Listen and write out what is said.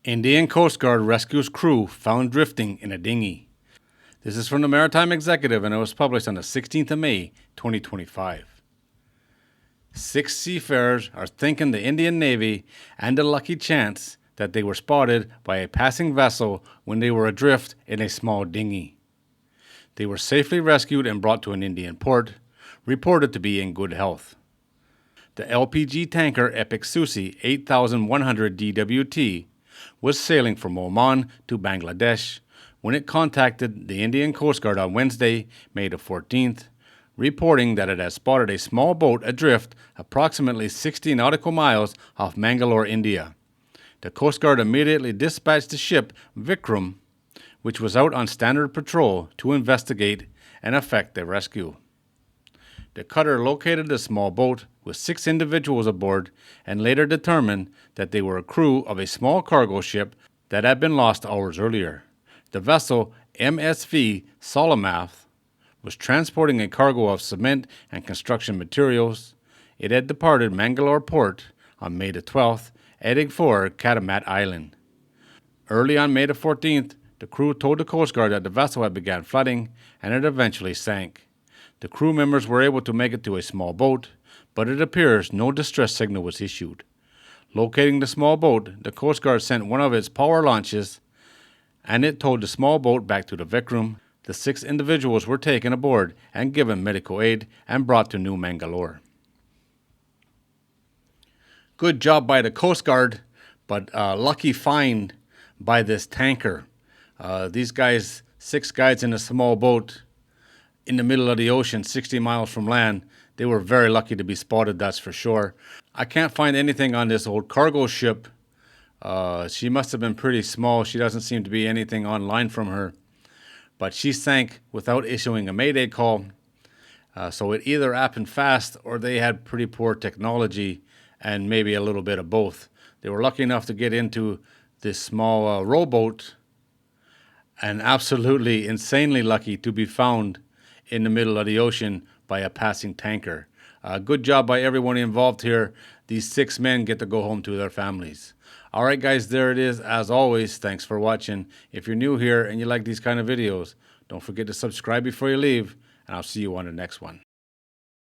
Indian Coast Guard rescues crew found drifting in a dinghy. This is from the Maritime Executive and it was published on the 16th of May, 2025. 6 seafarers are thanking the Indian Navy and the lucky chance that they were spotted by a passing vessel when they were adrift in a small dinghy. They were safely rescued and brought to an Indian port, reported to be in good health. The LPG tanker Epic Susi 8100 DWT was sailing from Oman to Bangladesh when it contacted the Indian Coast Guard on Wednesday, May the 14th, reporting that it had spotted a small boat adrift approximately 60 nautical miles off Mangalore, India. The Coast Guard immediately dispatched the ship Vikram, which was out on standard patrol, to investigate and effect the rescue. The cutter located the small boat with 6 individuals aboard and later determined that they were a crew of a small cargo ship that had been lost hours earlier. The vessel MSV Solomath was transporting a cargo of cement and construction materials. It had departed Mangalore port on May the 12th, heading for Kadamat Island. Early on May the 14th, the crew told the Coast Guard that the vessel had begun flooding and it eventually sank. The crew members were able to make it to a small boat, but it appears no distress signal was issued. Locating the small boat, the Coast Guard sent one of its power launches and it towed the small boat back to the Vikram. The 6 individuals were taken aboard and given medical aid and brought to New Mangalore. Good job by the Coast Guard, but lucky find by this tanker. These guys, 6 guys in a small boat in the middle of the ocean, 60 miles from land, they were very lucky to be spotted, that's for sure. I can't find anything on this old cargo ship. She must have been pretty small. She doesn't seem to be anything online from her. But she sank without issuing a mayday call. So it either happened fast or they had pretty poor technology and maybe a little bit of both. They were lucky enough to get into this small rowboat and absolutely insanely lucky to be found in the middle of the ocean by a passing tanker. Good job by everyone involved here. These 6 men get to go home to their families. All right, guys, there it is. As always, thanks for watching. If you're new here and you like these kind of videos, don't forget to subscribe before you leave, and I'll see you on the next one.